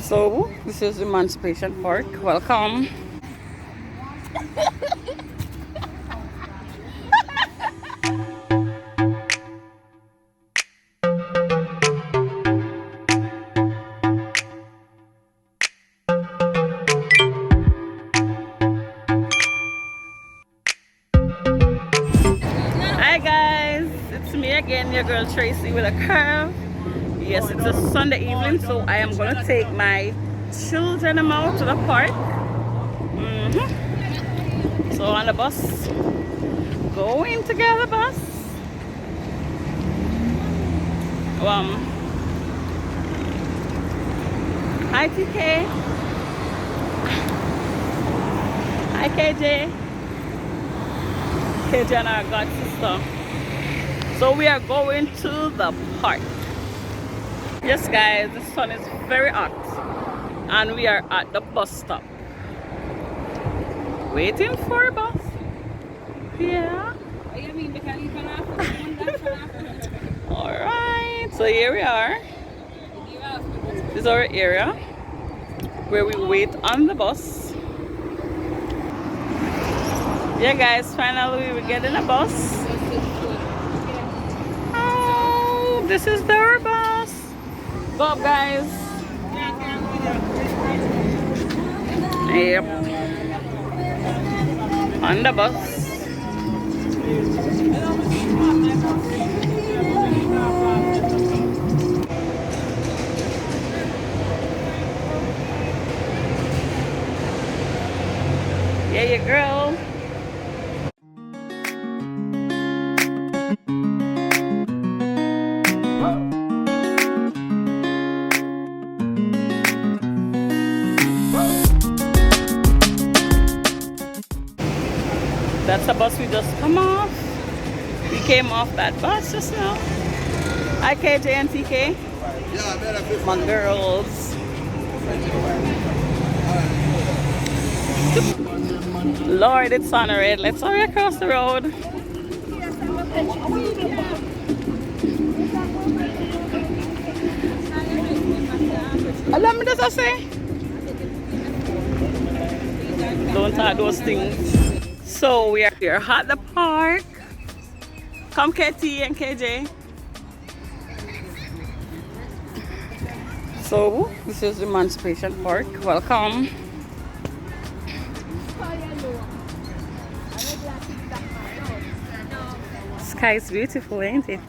So, this is Emancipation Park. Welcome. Hi guys, it's me again, your girl Tracy with a curve. Yes, it's a Sunday evening, so I am gonna take my children out to the park. So on the bus, going together bus. Hi TK. Hi KJ. KJ and our god sister. So we are going to the park. Yes guys, the sun is very hot and we are at the bus stop waiting for a bus. Yeah. Alright, so here we are. This is our area where we wait on the bus. Yeah guys, finally we're getting a bus. Oh, this is our bus. Go up guys. Yep. On the bus. Yeah, yeah, girl. That's the bus we just come off. We came off that bus just now. Hi KJ and TK. My girls. Lord, it's on red. Let's hurry across the road. Let me just say. Don't talk those things. So we are here at the park. Come KT and KJ. So this is Emancipation Park. Welcome. Sky is beautiful, ain't it?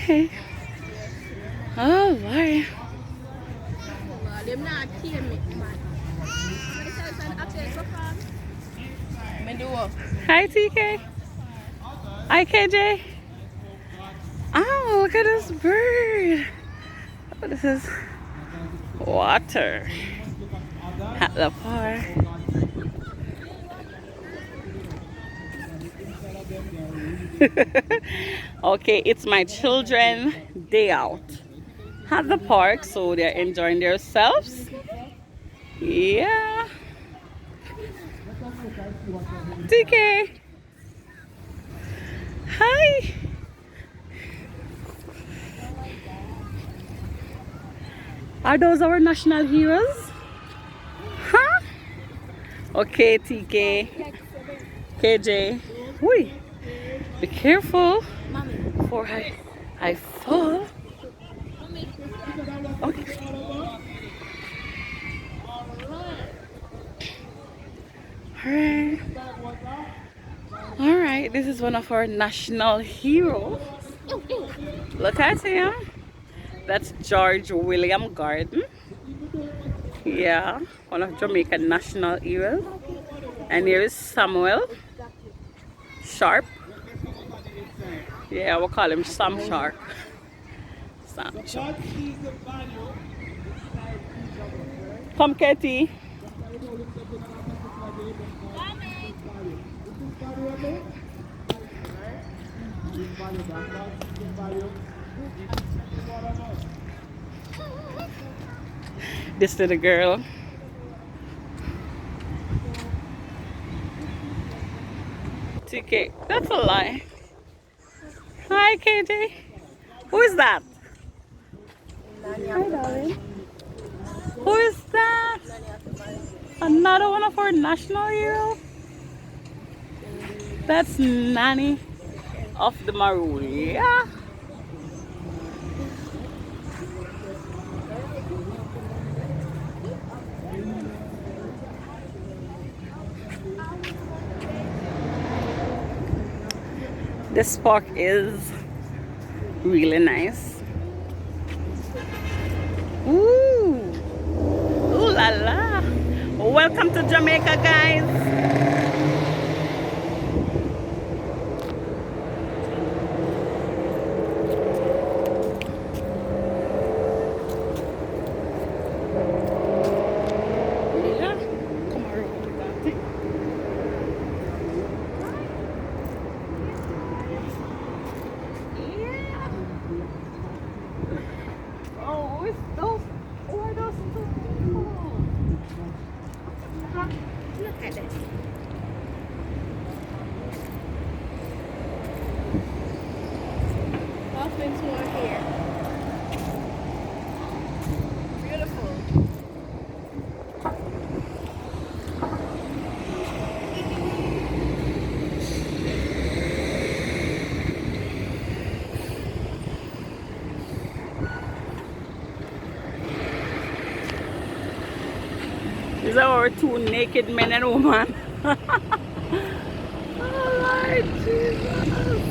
Okay. Oh boy. Hi TK. Hi KJ. Oh, look at this bird. Oh, this is water at the park. Okay, it's my children day out at the park, so they're enjoying themselves. Yeah. TK. Hi. Are those our national heroes? Huh? Okay, TK. KJ. Whee. Be careful before I fall. Okay. Alright. Alright, this is one of our national heroes. Look at him. That's George William Garden. Yeah, one of Jamaican national heroes. And here is Samuel Sharp. Yeah, we'll call him Sam Sharp. Sam Sharp. Come, Katie. This little girl. ticket. That's a lie. Hi, KJ. Who is that? Hi, darling. Who is that? Another one of our national heroes? That's Nanny of the Marulia. This park is really nice. Ooh, ooh la la! Welcome to Jamaica, guys. These are our two naked men and women. Oh Lord Jesus.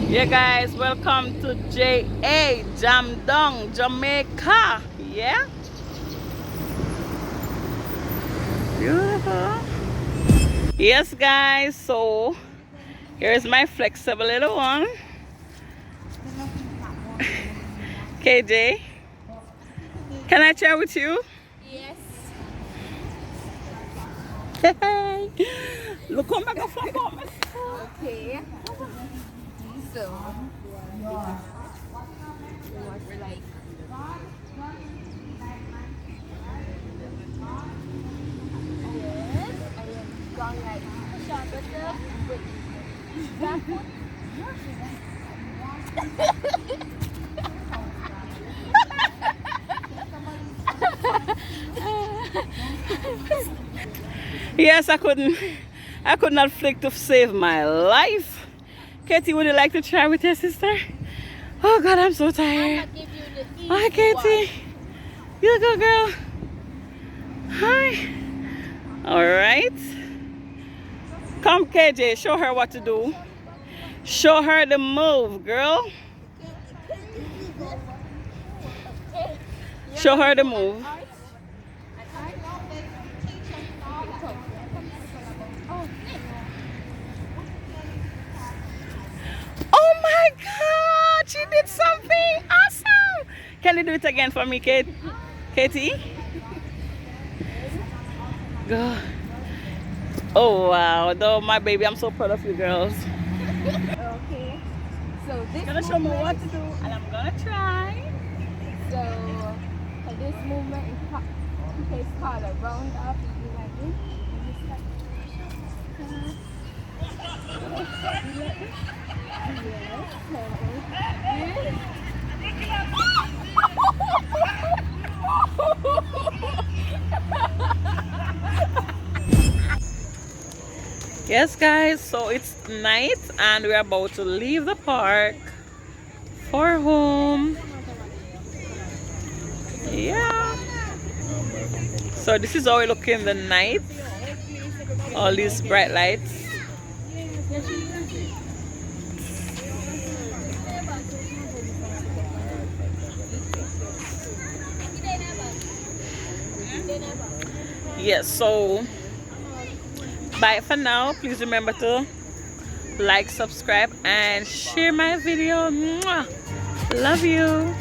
Yeah guys, welcome to J.A. Jamdong, Jamaica. Yeah? Beautiful. Yes guys, so here's my flexible little one. KJ. Can I chat with you? Yes. Hey. Look how I go flop up. Okay. So, what's like? Yes, I am going like shot myself with that foot. Yes, I could not flick to save my life. Katie, would you like to try with your sister? Oh God, I'm so tired. Give you the easy Hi, Katie. You go, girl. Hi. All right. Come, KJ. Show her what to do. Show her the move, girl. Show her the move. Oh my God, she did something awesome. Can you do it again for me, Katie? Go. Oh wow, though my baby, I'm so proud of you girls. Okay. So this Gonna show me what to do, and I'm gonna try. So this movement is called a round up. You do like this. And you start. Yes guys, so it's night and we're about to leave the park for home. Yeah. So this is how we look in the night. All these bright lights. Yes, so bye for now. Please remember to like, subscribe, and share my video. Mwah. Love you.